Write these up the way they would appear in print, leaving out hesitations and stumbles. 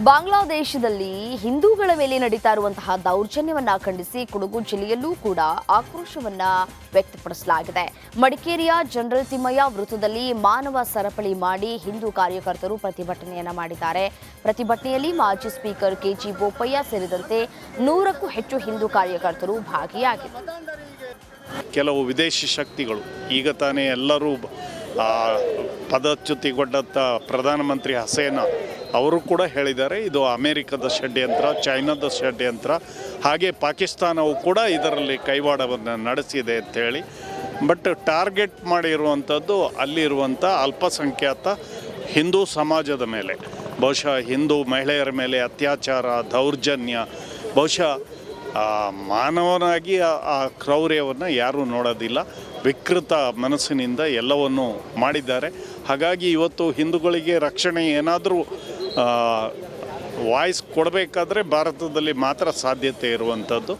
ಬಾಂಗ್ಲಾದೇಶದಲ್ಲಿ ಹಿಂದೂಗಳ ಮೇಲೆ ನಡೀತಾ ಇರುವಂತಹ ದೌರ್ಜನ್ಯವನ್ನ ಖಂಡಿಸಿ ಕೊಡಗು ಜಿಲ್ಲೆಯಲ್ಲೂ ಕೂಡ ಆಕ್ರೋಶವನ್ನ ವ್ಯಕ್ತಪಡಿಸಲಾಗಿದೆ. ಮಡಿಕೇರಿಯ ಜನರಲ್ ತಿಮ್ಮಯ್ಯ ವೃತ್ತದಲ್ಲಿ ಮಾನವ ಸರಪಳಿ ಮಾಡಿ ಹಿಂದೂ ಕಾರ್ಯಕರ್ತರು ಪ್ರತಿಭಟನೆಯನ್ನ ಮಾಡಿದ್ದಾರೆ. ಪ್ರತಿಭಟನೆಯಲ್ಲಿ ಮಾಜಿ ಸ್ಪೀಕರ್ ಕೆಜಿ ಬೋಪಯ್ಯ ಸೇರಿದಂತೆ 100ಕ್ಕೂ ಹೆಚ್ಚು ಹಿಂದೂ ಕಾರ್ಯಕರ್ತರು ಭಾಗಿಯಾಗಿದ್ದರು. ಕೆಲವು ವಿದೇಶಿ ಶಕ್ತಿಗಳು ಈಗ ತಾನೇ ಎಲ್ಲರೂ ಪದಚ್ಯುತಿಗೊಂಡಂಥ ಪ್ರಧಾನಮಂತ್ರಿ ಹಸೇನಾ ಅವರು ಕೂಡ ಹೇಳಿದ್ದಾರೆ, ಇದು ಅಮೇರಿಕದ ಷಡ್ಯಂತ್ರ, ಚೈನಾದ ಷಡ್ಯಂತ್ರ, ಹಾಗೆ ಪಾಕಿಸ್ತಾನವು ಕೂಡ ಇದರಲ್ಲಿ ಕೈವಾಡವನ್ನು ನಡೆಸಿದೆ ಅಂಥೇಳಿ. ಬಟ್ ಟಾರ್ಗೆಟ್ ಮಾಡಿರುವಂಥದ್ದು ಅಲ್ಲಿರುವಂಥ ಅಲ್ಪಸಂಖ್ಯಾತ ಹಿಂದೂ ಸಮಾಜದ ಮೇಲೆ, ಬಹುಶಃ ಹಿಂದೂ ಮಹಿಳೆಯರ ಮೇಲೆ ಅತ್ಯಾಚಾರ, ದೌರ್ಜನ್ಯ, ಬಹುಶಃ ಮಾನವನಾಗಿ ಆ ಕ್ರೌರ್ಯವನ್ನು ಯಾರೂ ನೋಡೋದಿಲ್ಲ. ವಿಕೃತ ಮನಸ್ಸಿನಿಂದ ಎಲ್ಲವನ್ನು ಮಾಡಿದ್ದಾರೆ. ಹಾಗಾಗಿ ಇವತ್ತು ಹಿಂದೂಗಳಿಗೆ ರಕ್ಷಣೆ ಏನಾದರೂ ವಾಯ್ಸ್ ಕೊಡಬೇಕಾದ್ರೆ ಭಾರತದಲ್ಲಿ ಮಾತ್ರ ಸಾಧ್ಯತೆ ಇರುವಂಥದ್ದು.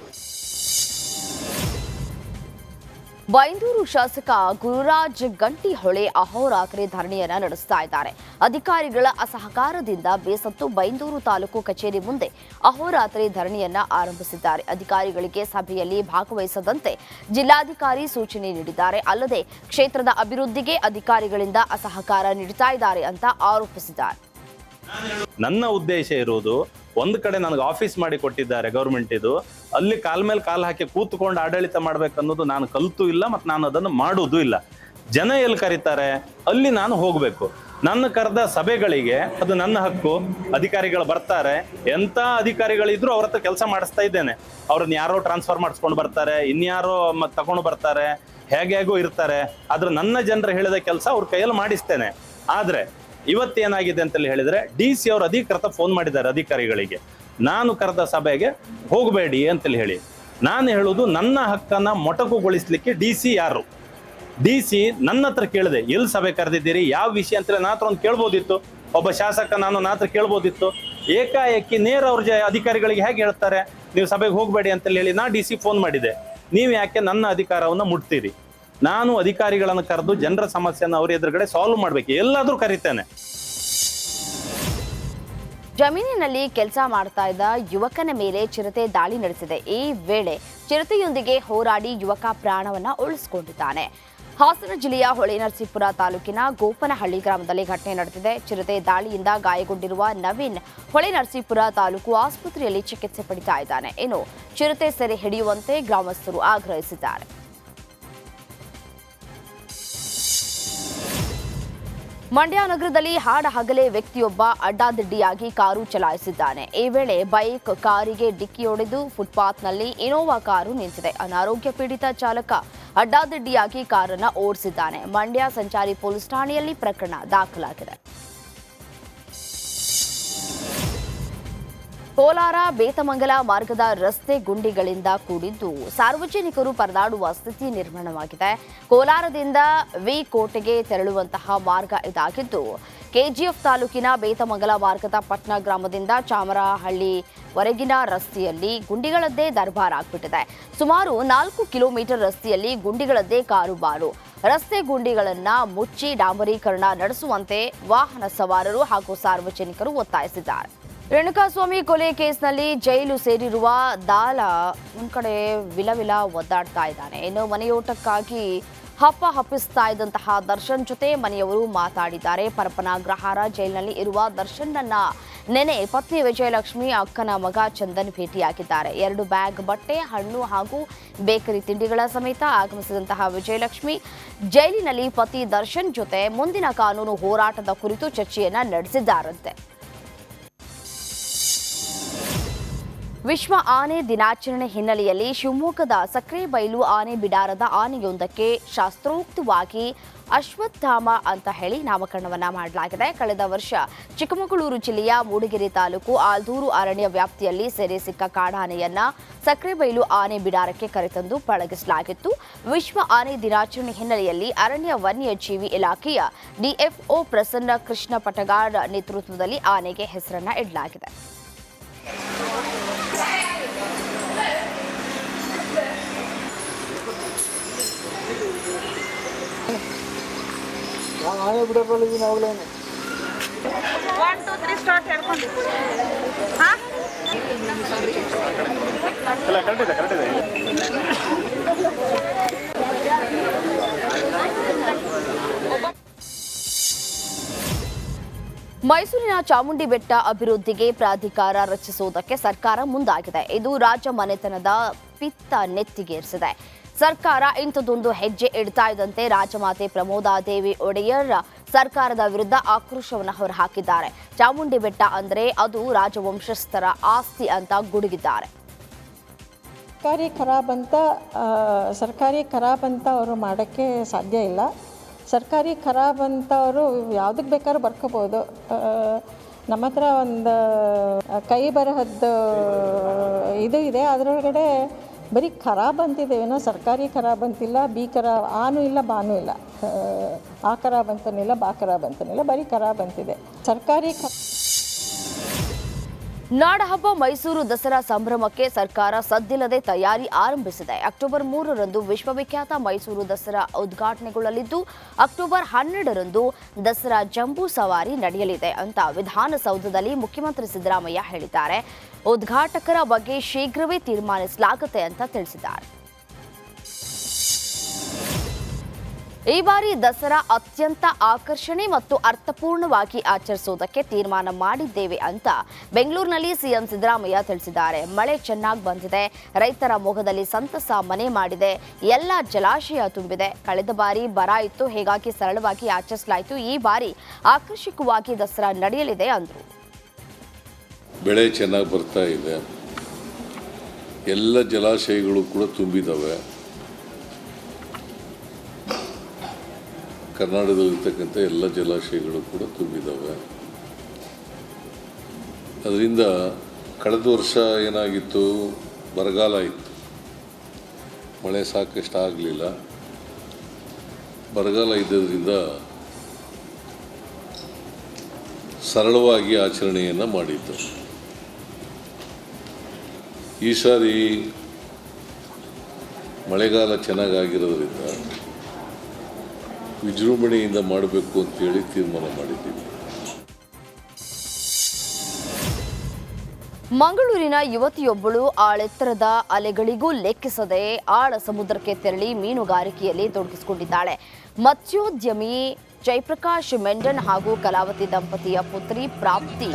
ಬೈಂದೂರು ಶಾಸಕ ಗುರುರಾಜ್ ಗಂಟಿಹೊಳೆ ಅಹೋರಾತ್ರಿ ಧರಣಿಯನ್ನ ನಡೆಸ್ತಾ ಇದ್ದಾರೆ. ಅಧಿಕಾರಿಗಳ ಅಸಹಕಾರದಿಂದ ಬೇಸತ್ತು ಬೈಂದೂರು ತಾಲೂಕು ಕಚೇರಿ ಮುಂದೆ ಅಹೋರಾತ್ರಿ ಧರಣಿಯನ್ನ ಆರಂಭಿಸಿದ್ದಾರೆ. ಅಧಿಕಾರಿಗಳಿಗೆ ಸಭೆಯಲ್ಲಿ ಭಾಗವಹಿಸದಂತೆ ಜಿಲ್ಲಾಧಿಕಾರಿ ಸೂಚನೆ ನೀಡಿದ್ದಾರೆ. ಅಲ್ಲದೆ ಕ್ಷೇತ್ರದ ಅಭಿವೃದ್ಧಿಗೆ ಅಧಿಕಾರಿಗಳಿಂದ ಅಸಹಕಾರ ನೀಡುತ್ತಾ ಇದ್ದಾರೆ ಅಂತ ಆರೋಪಿಸಿದ್ದಾರೆ. ನನ್ನ ಉದ್ದೇಶ ಇರುವುದು, ಒಂದು ಕಡೆ ನನಗೆ ಆಫೀಸ್ ಮಾಡಿ ಕೊಟ್ಟಿದ್ದಾರೆ ಗೌರ್ಮೆಂಟ್, ಇದು ಅಲ್ಲಿ ಕಾಲ್ ಮೇಲೆ ಕಾಲು ಹಾಕಿ ಕೂತ್ಕೊಂಡು ಆಡಳಿತ ಮಾಡ್ಬೇಕನ್ನೋದು ನಾನು ಕಲಿತೂ ಇಲ್ಲ ಮತ್ತು ನಾನು ಅದನ್ನು ಮಾಡೋದು ಇಲ್ಲ. ಜನ ಎಲ್ಲಿ ಕರೀತಾರೆ ಅಲ್ಲಿ ನಾನು ಹೋಗಬೇಕು. ನನ್ನ ಕರೆದ ಸಭೆಗಳಿಗೆ ಅದು ನನ್ನ ಹಕ್ಕು. ಅಧಿಕಾರಿಗಳು ಬರ್ತಾರೆ, ಎಂಥ ಅಧಿಕಾರಿಗಳಿದ್ರು ಅವ್ರ ಹತ್ರ ಕೆಲಸ ಮಾಡಿಸ್ತಾ ಇದ್ದೇನೆ. ಅವ್ರನ್ನ ಯಾರೋ ಟ್ರಾನ್ಸ್ಫರ್ ಮಾಡಿಸ್ಕೊಂಡು ಬರ್ತಾರೆ, ಇನ್ಯಾರೋ ತಗೊಂಡು ಬರ್ತಾರೆ, ಹೇಗೇಗೋ ಇರ್ತಾರೆ. ಆದ್ರೆ ನನ್ನ ಜನರು ಹೇಳಿದ ಕೆಲಸ ಅವ್ರ ಕೈಯಲ್ಲಿ ಮಾಡಿಸ್ತೇನೆ. ಆದರೆ ಇವತ್ತೇನಾಗಿದೆ ಅಂತೇಳಿ ಹೇಳಿದ್ರೆ, DC ಅವರು ಅಧಿಕೃತ ಫೋನ್ ಮಾಡಿದ್ದಾರೆ ಅಧಿಕಾರಿಗಳಿಗೆ, ನಾನು ಕರೆದ ಸಭೆಗೆ ಹೋಗಬೇಡಿ ಅಂತೇಳಿ ಹೇಳಿ. ನಾನು ಹೇಳುವುದು, ನನ್ನ ಹಕ್ಕನ್ನ ಮೊಟಕುಗೊಳಿಸ್ಲಿಕ್ಕೆ DC ಯಾರು? DC ನನ್ನ ಹತ್ರ ಕೇಳಿದೆ, ಎಲ್ಲಿ ಸಭೆ ಕರೆದಿದ್ದೀರಿ, ಯಾವ ವಿಷಯ ಅಂತೇಳಿ ನನ್ನ ಹತ್ರ ಒಂದು ಕೇಳ್ಬೋದಿತ್ತು. ಒಬ್ಬ ಶಾಸಕ ನನ್ನ ಹತ್ರ ಕೇಳ್ಬೋದಿತ್ತು. ಏಕಾಏಕಿ ನೇರ ಅವ್ರ ಅಧಿಕಾರಿಗಳಿಗೆ ಹೇಗೆ ಹೇಳ್ತಾರೆ ನೀವು ಸಭೆಗೆ ಹೋಗಬೇಡಿ ಅಂತೇಳಿ ಹೇಳಿ? ನಾ DC ಫೋನ್ ಮಾಡಿದೆ, ನೀವು ಯಾಕೆ ನನ್ನ ಅಧಿಕಾರವನ್ನು ಮುಟ್ತೀರಿ? ನಾನು ಅಧಿಕಾರಿಗಳನ್ನು ಕರೆದು ಜನರ ಸಮಸ್ಯೆಯನ್ನು ಅವ್ರ ಎದುರುಗಡೆ ಸಾಲ್ವ್ ಮಾಡ್ಬೇಕು, ಎಲ್ಲಾದ್ರೂ ಕರಿತೇನೆ. ಜಮೀನಿನಲ್ಲಿ ಕೆಲಸ ಮಾಡ್ತಾ ಇದ್ದ ಯುವಕನ ಮೇಲೆ ಚಿರತೆ ದಾಳಿ ನಡೆಸಿದೆ. ಈ ವೇಳೆ ಚಿರತೆಯೊಂದಿಗೆ ಹೋರಾಡಿ ಯುವಕ ಪ್ರಾಣವನ್ನ ಉಳಿಸಿಕೊಂಡಿದ್ದಾನೆ. ಹಾಸನ ಜಿಲ್ಲೆಯ ಹೊಳೆನರಸೀಪುರ ತಾಲೂಕಿನ ಗೋಪನಹಳ್ಳಿ ಗ್ರಾಮದಲ್ಲಿ ಘಟನೆ ನಡೆದಿದೆ. ಚಿರತೆ ದಾಳಿಯಿಂದ ಗಾಯಗೊಂಡಿರುವ ನವೀನ್ ಹೊಳೆನರಸೀಪುರ ತಾಲೂಕು ಆಸ್ಪತ್ರೆಯಲ್ಲಿ ಚಿಕಿತ್ಸೆ ಪಡಿತಾ ಇದ್ದಾನೆ. ಇನ್ನು ಚಿರತೆ ಸೆರೆ ಹಿಡಿಯುವಂತೆ ಗ್ರಾಮಸ್ಥರು ಆಗ್ರಹಿಸಿದ್ದಾರೆ. ಮಂಡ್ಯ ನಗರದಲ್ಲಿ ಹಾಡ ಹಗಲೇ ವ್ಯಕ್ತಿಯೊಬ್ಬ ಅಡ್ಡಾದಿಡ್ಡಿಯಾಗಿ ಕಾರು ಚಲಾಯಿಸಿದ್ದಾನೆ. ಈ ವೇಳೆ ಬೈಕ್ ಕಾರಿಗೆ ಡಿಕ್ಕಿ ಹೊಡೆದು ಫುಟ್ಪಾತ್ನಲ್ಲಿ ಇನೋವಾ ಕಾರು ನಿಂತಿದೆ. ಅನಾರೋಗ್ಯ ಪೀಡಿತ ಚಾಲಕ ಅಡ್ಡಾದಿಡ್ಡಿಯಾಗಿ ಕಾರನ್ನು ಓಡಿಸಿದ್ದಾನೆ. ಮಂಡ್ಯ ಸಂಚಾರಿ ಪೊಲೀಸ್ ಠಾಣೆಯಲ್ಲಿ ಪ್ರಕರಣ ದಾಖಲಾಗಿದೆ. ಕೋಲಾರ ಬೇತಮಂಗಲ ಮಾರ್ಗದ ರಸ್ತೆ ಗುಂಡಿಗಳಿಂದ ಕೂಡಿದ್ದು ಸಾರ್ವಜನಿಕರು ಪರದಾಡುವ ಸ್ಥಿತಿ ನಿರ್ಮಾಣವಾಗಿದೆ. ಕೋಲಾರದಿಂದ ಕೋಟೆಗೆ ತೆರಳುವಂತಹ ಮಾರ್ಗ ಇದಾಗಿದ್ದು, KGF ತಾಲೂಕಿನ ಬೇತಮಂಗಲ ಮಾರ್ಗದ ಪಟ್ನ ಗ್ರಾಮದಿಂದ ಚಾಮರಹಳ್ಳಿವರೆಗಿನ ರಸ್ತೆಯಲ್ಲಿ ಗುಂಡಿಗಳದ್ದೇ ದರ್ಬಾರ್ ಆಗ್ಬಿಟ್ಟಿದೆ. ಸುಮಾರು 4 ಕಿಲೋಮೀಟರ್ ರಸ್ತೆಯಲ್ಲಿ ಗುಂಡಿಗಳದ್ದೇ ಕಾರುಬಾರು. ರಸ್ತೆ ಗುಂಡಿಗಳನ್ನ ಮುಚ್ಚಿ ಡಾಂಬರೀಕರಣ ನಡೆಸುವಂತೆ ವಾಹನ ಸವಾರರು ಹಾಗೂ ಸಾರ್ವಜನಿಕರು ಒತ್ತಾಯಿಸಿದ್ದಾರೆ. ರೇಣುಕಾಸ್ವಾಮಿ ಕೊಲೆ ಕೇಸ್ನಲ್ಲಿ ಜೈಲು ಸೇರಿರುವ ದಾಲ ಒಂದ್ ಕಡೆ ವಿಲವಿಲ ಒದ್ದಾಡ್ತಾ ಇದ್ದಾನೆ. ಇನ್ನು ಮನೆಯೋಟಕ್ಕಾಗಿ ಹಪ್ಪಿಸ್ತಾ ಇದ್ದಂತಹ ದರ್ಶನ್ ಜೊತೆ ಮನೆಯವರು ಮಾತಾಡಿದ್ದಾರೆ. ಪರಪ್ಪನ ಅಗ್ರಹಾರ ಜೈಲಿನಲ್ಲಿ ಇರುವ ದರ್ಶನ್ನನ್ನ ನೆನೆ ಪತ್ನಿ ವಿಜಯಲಕ್ಷ್ಮಿ, ಅಕ್ಕನ ಮಗ ಚಂದನ್ ಭೇಟಿಯಾಗಿದ್ದಾರೆ. 2 ಬ್ಯಾಗ್ ಬಟ್ಟೆ, ಹಣ್ಣು ಹಾಗೂ ಬೇಕರಿ ತಿಂಡಿಗಳ ಸಮೇತ ಆಗಮಿಸಿದಂತಹ ವಿಜಯಲಕ್ಷ್ಮಿ ಜೈಲಿನಲ್ಲಿ ಪತಿ ದರ್ಶನ್ ಜೊತೆ ಮುಂದಿನ ಕಾನೂನು ಹೋರಾಟದ ಕುರಿತು ಚರ್ಚೆಯನ್ನ ನಡೆಸಿದ್ದಾರಂತೆ. ವಿಶ್ವ ಆನೆ ದಿನಾಚರಣೆ ಹಿನ್ನೆಲೆಯಲ್ಲಿ ಶಿವಮೊಗ್ಗದ ಸಕ್ರೆಬೈಲು ಆನೆ ಬಿಡಾರದ ಆನೆಯೊಂದಕ್ಕೆ ಶಾಸ್ತ್ರೋಕ್ತವಾಗಿ ಅಶ್ವತ್ಥಾಮ ಅಂತ ಹೇಳಿ ನಾಮಕರಣವನ್ನ ಮಾಡಲಾಗಿದೆ. ಕಳೆದ ವರ್ಷ ಚಿಕ್ಕಮಗಳೂರು ಜಿಲ್ಲೆಯ ಮೂಡಿಗೆರೆ ತಾಲೂಕು ಆಲ್ದೂರು ಅರಣ್ಯ ವ್ಯಾಪ್ತಿಯಲ್ಲಿ ಸೆರೆ ಸಿಕ್ಕ ಕಾಡಾನೆಯನ್ನ ಸಕ್ರೆಬೈಲು ಆನೆ ಬಿಡಾರಕ್ಕೆ ಕರೆತಂದು ಪಳಗಿಸಲಾಗಿತ್ತು. ವಿಶ್ವ ಆನೆ ದಿನಾಚರಣೆ ಹಿನ್ನೆಲೆಯಲ್ಲಿ ಅರಣ್ಯ ವನ್ಯಜೀವಿ ಇಲಾಖೆಯ DFO ಪ್ರಸನ್ನ ಕೃಷ್ಣ ಪಟಗಾಡ್ ನೇತೃತ್ವದಲ್ಲಿ ಆನೆಗೆ ಹೆಸರನ್ನ ಇಡಲಾಗಿದೆ. ಆನೆ ಬಿಡಬಾರದು ನಾವು 1 2 3 ಸ್ಟಾರ್ಟ್ ಹೇಳ್ಕೊಂಡು ಮೈಸೂರಿನ ಚಾಮುಂಡಿ ಬೆಟ್ಟ ಅಭಿವೃದ್ಧಿಗೆ ಪ್ರಾಧಿಕಾರ ರಚಿಸುವುದಕ್ಕೆ ಸರ್ಕಾರ ಮುಂದಾಗಿದೆ. ಇದು ರಾಜ ಮನೆತನದ ಪಿತ್ತ ನೆತ್ತಿಗೇರಿಸಿದೆ. ಸರ್ಕಾರ ಇಂಥದೊಂದು ಹೆಜ್ಜೆ ಇಡ್ತಾ ಇದ್ದಂತೆ ರಾಜಮಾತೆ ಪ್ರಮೋದಾದೇವಿ ಒಡೆಯರ್ ಸರ್ಕಾರದ ವಿರುದ್ಧ ಆಕ್ರೋಶವನ್ನು ಹೊರಹಾಕಿದ್ದಾರೆ. ಚಾಮುಂಡಿ ಬೆಟ್ಟ ಅಂದರೆ ಅದು ರಾಜವಂಶಸ್ಥರ ಆಸ್ತಿ ಅಂತ ಗುಡುಗಿದ್ದಾರೆ. ಸರ್ಕಾರಿ ಖರಾಬ್ ಅಂತ ಅವರು ಮಾಡೋಕ್ಕೆ ಸಾಧ್ಯ ಇಲ್ಲ. ಸರ್ಕಾರಿ ಖರಾಬ್ ಅಂತವರು ಯಾವುದಕ್ಕೆ ಬೇಕಾದ್ರೂ ಬರ್ಕೋಬೋದು. ನಮ್ಮ ಹತ್ರ ಒಂದು ಕೈ ಬರಹದ್ದು ಇದು ಇದೆ, ಅದರೊಳಗಡೆ ಬರೀ ಖರಾಬ್ ಅಂತಿದ್ದೇವೇನೋ, ಸರ್ಕಾರಿ ಖರಾಬ್ ಅಂತಿಲ್ಲ, ಬಿ ಖರಾಬ್ ಆನೂ ಇಲ್ಲ ಬಾನೂ ಇಲ್ಲ, ಆ ಖರಾಬ್ ಅಂತನಿಲ್ಲ ಬಾ ಖರಾಬ್ ಅಂತನಿಲ್ಲ, ಬರೀ ಖರಾಬ್ ಅಂತಿದೆ. ನಾಡಹಬ್ಬ ಮೈಸೂರು ದಸರಾ ಸಂಭ್ರಮಕ್ಕೆ ಸರ್ಕಾರ ಸದ್ದಿಲ್ಲದೆ ತಯಾರಿ ಆರಂಭಿಸಿದೆ. ಅಕ್ಟೋಬರ್ 3ರಂದು ವಿಶ್ವವಿಖ್ಯಾತ ಮೈಸೂರು ದಸರಾ ಉದ್ಘಾಟನೆಗೊಳ್ಳಲಿದ್ದು, ಅಕ್ಟೋಬರ್ 12ರಂದು ದಸರಾ ಜಂಬೂ ಸವಾರಿ ನಡೆಯಲಿದೆ ಅಂತ ವಿಧಾನಸೌಧದಲ್ಲಿ ಮುಖ್ಯಮಂತ್ರಿ ಸಿದ್ದರಾಮಯ್ಯ ಹೇಳಿದ್ದಾರೆ. ಉದ್ಘಾಟಕರ ಬಗ್ಗೆ ಶೀಘ್ರವೇ ತೀರ್ಮಾನಿಸಲಾಗುತ್ತೆ ಅಂತ ತಿಳಿಸಿದ್ದಾರೆ. ಈ ಬಾರಿ ದಸರಾ ಅತ್ಯಂತ ಆಕರ್ಷಣೆ ಮತ್ತು ಅರ್ಥಪೂರ್ಣವಾಗಿ ಆಚರಿಸುವುದಕ್ಕೆ ತೀರ್ಮಾನ ಮಾಡಿದ್ದೇವೆ ಅಂತ ಬೆಂಗಳೂರಿನಲ್ಲಿ ಸಿಎಂ ಸಿದ್ದರಾಮಯ್ಯ ತಿಳಿಸಿದ್ದಾರೆ. ಮಳೆ ಚೆನ್ನಾಗಿ ಬಂದಿದೆ, ರೈತರ ಮೊಗದಲ್ಲಿ ಸಂತಸ ಮನೆ ಮಾಡಿದೆ, ಎಲ್ಲ ಜಲಾಶಯ ತುಂಬಿದೆ. ಕಳೆದ ಬಾರಿ ಬರ ಇತ್ತು, ಹೀಗಾಗಿ ಸರಳವಾಗಿ ಆಚರಿಸಲಾಯಿತು. ಈ ಬಾರಿ ಆಕರ್ಷಕವಾಗಿ ದಸರಾ ನಡೆಯಲಿದೆ ಅಂದರು. ಬೆಳೆ ಚೆನ್ನಾಗಿ ಬರ್ತಾ ಇದೆ, ಎಲ್ಲ ಜಲಾಶಯಗಳು ಕೂಡ ತುಂಬಿದ್ದಾವೆ. ಕರ್ನಾಟಕದಲ್ಲಿರ್ತಕ್ಕಂಥ ಎಲ್ಲ ಜಲಾಶಯಗಳು ಕೂಡ ತುಂಬಿದ್ದಾವೆ. ಅದರಿಂದ ಕಳೆದ ವರ್ಷ ಏನಾಗಿತ್ತು, ಬರಗಾಲ ಇತ್ತು, ಮಳೆ ಸಾಕಷ್ಟು ಆಗಲಿಲ್ಲ. ಬರಗಾಲ ಇದ್ದರಿಂದ ಸರಳವಾಗಿ ಆಚರಣೆಯನ್ನು ಮಾಡಿದ್ದು. ಈ ಸಾರಿ ಮಳೆಗಾಲ ಚೆನ್ನಾಗಾಗಿರೋದ್ರಿಂದ ವಿಜೃಂಭಣೆಯಿಂದ ಮಾಡಬೇಕು ಅಂತೇಳಿ ತೀರ್ಮಾನ ಮಾಡಿದ್ದೀವಿ. ಮಂಗಳೂರಿನ ಯುವತಿಯೊಬ್ಬಳು ಆಳೆತ್ತರದ ಅಲೆಗಳಿಗೂ ಲೆಕ್ಕಿಸದೆ ಆಳ ಸಮುದ್ರಕ್ಕೆ ತೆರಳಿ ಮೀನುಗಾರಿಕೆಯಲ್ಲಿ ತೊಡಗಿಸಿಕೊಂಡಿದ್ದಾಳೆ. ಮತ್ಸ್ಯೋದ್ಯಮಿ ಜಯಪ್ರಕಾಶ್ ಮೆಂಡನ್ ಹಾಗೂ ಕಲಾವತಿ ದಂಪತಿಯ ಪುತ್ರಿ ಪ್ರಾಪ್ತಿ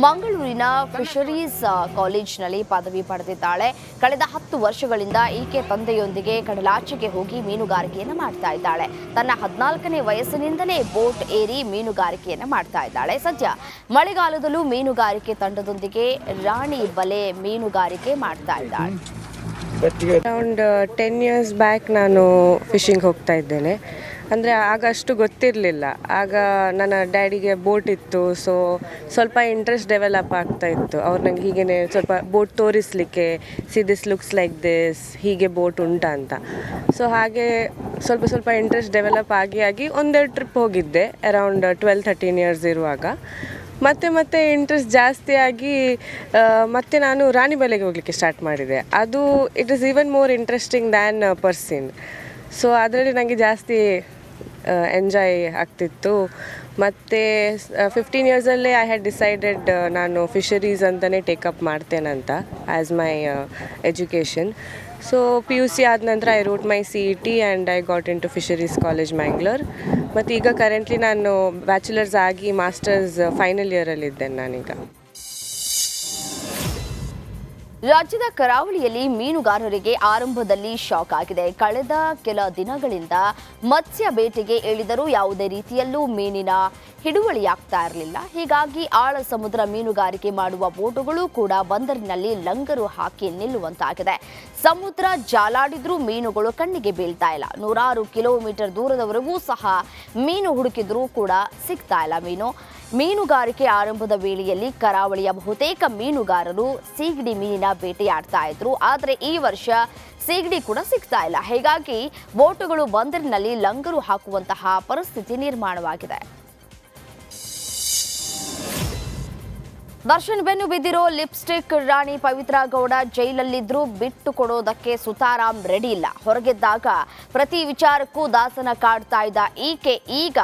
ಮಂಗಳೂರಿನ ಫಿಶರೀಸ್ ಕಾಲೇಜಿನಲ್ಲಿ ಪದವಿ ಪಡೆದಿದ್ದಾಳೆ. ಕಳೆದ 10 ವರ್ಷಗಳಿಂದ ಈಕೆ ತಂದೆಯೊಂದಿಗೆ ಕಡಲಾಚೆಗೆ ಹೋಗಿ ಮೀನುಗಾರಿಕೆಯನ್ನು ಮಾಡ್ತಾ ಇದ್ದಾಳೆ. ತನ್ನ 14ನೇ ವಯಸ್ಸಿನಿಂದಲೇ ಬೋಟ್ ಏರಿ ಮೀನುಗಾರಿಕೆಯನ್ನು ಮಾಡ್ತಾ ಇದ್ದಾಳೆ. ಸದ್ಯ ಮಳೆಗಾಲದಲ್ಲೂ ಮೀನುಗಾರಿಕೆ ತಂಡದೊಂದಿಗೆ ರಾಣಿ ಬಲೆ ಮೀನುಗಾರಿಕೆ ಮಾಡ್ತಾ ಇದ್ದಾಳೆ. ಅರೌಂಡ್ 10 years ಬ್ಯಾಕ್ ನಾನು ಫಿಶಿಂಗ್ ಹೋಗ್ತಾ ಇದ್ದೇನೆ. ಅಂದರೆ ಆಗ ಅಷ್ಟು ಗೊತ್ತಿರಲಿಲ್ಲ. ಆಗ ನನ್ನ ಡ್ಯಾಡಿಗೆ ಬೋಟ್ ಇತ್ತು, ಸೊ ಸ್ವಲ್ಪ ಇಂಟ್ರೆಸ್ಟ್ ಡೆವಲಪ್ ಆಗ್ತಾ ಇತ್ತು. ಅವ್ರು ನಂಗೆ ಹೀಗೇ ಸ್ವಲ್ಪ ಬೋಟ್ ತೋರಿಸಲಿಕ್ಕೆ, see this looks like this, ಹೀಗೆ ಬೋಟ್ ಉಂಟಾ ಅಂತ. ಸೊ ಹಾಗೆ ಸ್ವಲ್ಪ ಇಂಟ್ರೆಸ್ಟ್ ಡೆವಲಪ್ ಆಗಿ ಒಂದೆರಡು ಟ್ರಿಪ್ ಹೋಗಿದ್ದೆ ಅರೌಂಡ್ 12-13 years ಇರುವಾಗ. ಮತ್ತೆ ಇಂಟ್ರೆಸ್ಟ್ ಜಾಸ್ತಿ ಆಗಿ ಮತ್ತೆ ನಾನು ರಾಣಿ ಬಲೆಗೆ ಹೋಗಲಿಕ್ಕೆ ಸ್ಟಾರ್ಟ್ ಮಾಡಿದೆ. ಅದು it is even more interesting than purse seine. So ಅದರಲ್ಲಿ ನನಗೆ ಜಾಸ್ತಿ ಎಂಜಾಯ್ ಆಗ್ತಿತ್ತು. ಮತ್ತು 15 yearsಲ್ಲೇ ಐ ಹ್ಯಾಡ್ ಡಿಸೈಡೆಡ್ ನಾನು ಫಿಶರೀಸ್ ಅಂತಲೇ ಟೇಕಪ್ ಮಾಡ್ತೇನಂತ as my education. So PUC ಆದ ನಂತರ I wrote my CET and I got into fisheries college Mangalore. ಮತ್ತು ಈಗ ಕರೆಂಟ್ಲಿ ನಾನು ಬ್ಯಾಚುಲರ್ಸ್ ಆಗಿ ಮಾಸ್ಟರ್ಸ್ ಫೈನಲ್ ಇಯರಲ್ಲಿದ್ದೇನೆ ನಾನೀಗ. ರಾಜ್ಯದ ಕರಾವಳಿಯಲ್ಲಿ ಮೀನುಗಾರರಿಗೆ ಆರಂಭದಲ್ಲಿ ಶಾಕ್ ಆಗಿದೆ. ಕಳೆದ ಕೆಲ ದಿನಗಳಿಂದ ಮತ್ಸ್ಯ ಬೇಟೆಗೆ ಇಳಿದರೂ ಯಾವುದೇ ರೀತಿಯಲ್ಲೂ ಮೀನಿನ ಹಿಡುವಳಿಯಾಗ್ತಾ ಇರಲಿಲ್ಲ. ಹೀಗಾಗಿ ಆಳ ಸಮುದ್ರ ಮೀನುಗಾರಿಕೆ ಮಾಡುವ ಬೋಟುಗಳು ಕೂಡ ಬಂದರಿನಲ್ಲಿ ಲಂಗರು ಹಾಕಿ ನಿಲ್ಲುವಂತಾಗಿದೆ. ಸಮುದ್ರ ಜಾಲಾಡಿದ್ರೂ ಮೀನುಗಳು ಕಣ್ಣಿಗೆ ಬೀಳ್ತಾ ಇಲ್ಲ. 100 ಕಿಲೋಮೀಟರ್ ದೂರದವರೆಗೂ ಸಹ ಮೀನು ಹುಡುಕಿದ್ರೂ ಕೂಡ ಸಿಗ್ತಾ ಇಲ್ಲ ಮೀನುಗಾರಿಕೆ ಆರಂಭದ ವೇಳೆಯಲ್ಲಿ ಕರಾವಳಿಯ ಬಹುತೇಕ ಮೀನುಗಾರರು ಸೀಗಡಿ ಮೀನಿನ ಬೇಟೆಯಾಡ್ತಾ ಇದ್ರು. ಆದರೆ ಈ ವರ್ಷ ಸೀಗಡಿ ಕೂಡ ಸಿಗ್ತಾ ಇಲ್ಲ. ಹೀಗಾಗಿ ಬೋಟುಗಳು ಬಂದರಿನಲ್ಲಿ ಲಂಗರು ಹಾಕುವಂತಹ ಪರಿಸ್ಥಿತಿ ನಿರ್ಮಾಣವಾಗಿದೆ. ದರ್ಶನ್ ಬೆನ್ನು ಬಿದ್ದಿರೋ ಲಿಪ್ಸ್ಟಿಕ್ ರಾಣಿ ಪವಿತ್ರ ಗೌಡ ಜೈಲಲ್ಲಿದ್ರೂ ಬಿಟ್ಟು ಕೊಡೋದಕ್ಕೆ ಸುತಾರಾಮ್ ರೆಡಿ ಇಲ್ಲ. ಹೊರಗೆದ್ದಾಗ ಪ್ರತಿ ವಿಚಾರಕ್ಕೂ ದಾಸನ ಕಾಡ್ತಾ ಇದ್ದ ಈಕೆ ಈಗ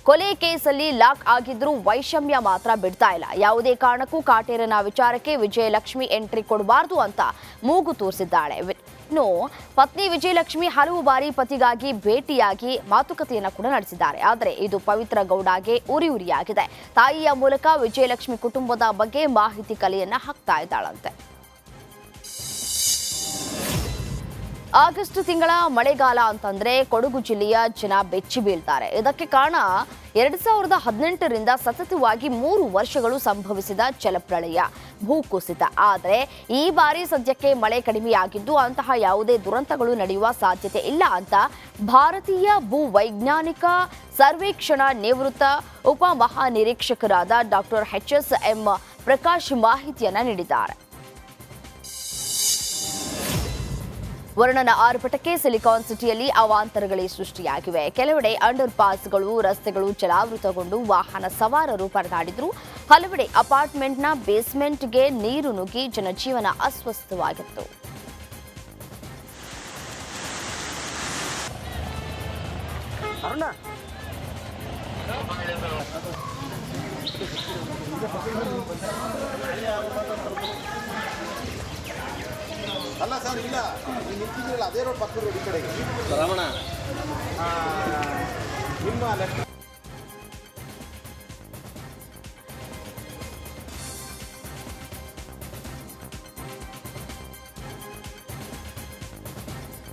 ಕೊಲೆ ಕೇಸಲ್ಲಿ ಲಾಕ್ ಆಗಿದ್ರೂ ವೈಷಮ್ಯ ಮಾತ್ರ ಬಿಡ್ತಾ ಇಲ್ಲ. ಯಾವುದೇ ಕಾರಣಕ್ಕೂ ಕಾಟೇರನ ವಿಚಾರಕ್ಕೆ ವಿಜಯಲಕ್ಷ್ಮಿ ಎಂಟ್ರಿ ಕೊಡಬಾರದು ಅಂತ ಮೂಗು ತೂರಿಸಿದ್ದಾಳೆ. ಇನ್ನು ಪತ್ನಿ ವಿಜಯಲಕ್ಷ್ಮಿ ಹಲವು ಬಾರಿ ಪತಿಗಾಗಿ ಭೇಟಿಯಾಗಿ ಮಾತುಕತೆಯನ್ನ ಕೂಡ ನಡೆಸಿದ್ದಾರೆ. ಆದರೆ ಇದು ಪವಿತ್ರ ಗೌಡಗೆ ಉರಿಯಾಗಿದೆ. ತಾಯಿಯ ಮೂಲಕ ವಿಜಯಲಕ್ಷ್ಮಿ ಕುಟುಂಬದ ಬಗ್ಗೆ ಮಾಹಿತಿ ಕಲೆಯನ್ನ ಹಾಕ್ತಾ ಇದ್ದಾಳಂತೆ. ಆಗಸ್ಟ್ ತಿಂಗಳ ಮಳೆಗಾಲ ಅಂತಂದ್ರೆ ಕೊಡಗು ಜಿಲ್ಲೆಯ ಜನ ಬೆಚ್ಚಿ ಬೀಳ್ತಾರೆ. ಇದಕ್ಕೆ ಕಾರಣ 2018ರಿಂದ ಸತತವಾಗಿ 3 ವರ್ಷಗಳು ಸಂಭವಿಸಿದ ಜಲಪ್ರಳಯ, ಭೂಕುಸಿತ. ಆದರೆ ಈ ಬಾರಿ ಸದ್ಯಕ್ಕೆ ಮಳೆ ಕಡಿಮೆಯಾಗಿದ್ದು ಅಂತಹ ಯಾವುದೇ ದುರಂತಗಳು ನಡೆಯುವ ಸಾಧ್ಯತೆ ಇಲ್ಲ ಅಂತ ಭಾರತೀಯ ಭೂ ವೈಜ್ಞಾನಿಕ ಸರ್ವೇಕ್ಷಣಾ ನಿವೃತ್ತ ಉಪ ಮಹಾನಿರೀಕ್ಷಕರಾದ ಡಾಕ್ಟರ್ HSM ಪ್ರಕಾಶ್ ಮಾಹಿತಿಯನ್ನ ನೀಡಿದ್ದಾರೆ. ವರ್ಣನ ಆರ್ಭಟಕ್ಕೆ ಸಿಲಿಕಾನ್ ಸಿಟಿಯಲ್ಲಿ ಅವಾಂತರಗಳೇ ಸೃಷ್ಟಿಯಾಗಿವೆ. ಕೆಲವೆಡೆ ಅಂಡರ್ ಪಾಸ್ಗಳು, ರಸ್ತೆಗಳು ಜಲಾವೃತಗೊಂಡು ವಾಹನ ಸವಾರರು ಪರದಾಡಿದ್ರು. ಹಲವೆಡೆ ಅಪಾರ್ಟ್ಮೆಂಟ್ನ ಬೇಸ್ಮೆಂಟ್ಗೆ ನೀರು ನುಗ್ಗಿ ಜನಜೀವನ ಅಸ್ವಸ್ಥವಾಗಿತ್ತು. ಅಲ್ಲ ಸರ್, ಇಲ್ಲ ನೀವು ನಿಂತಿದ್ದೀರಲ್ಲ ಅದೇ ರೋಡ್ ಪಕ್ಕದ ರೋಡ್ ಈ ಕಡೆಗೆ ನಿಮ್ಮ ಲೆಫ್ಟ್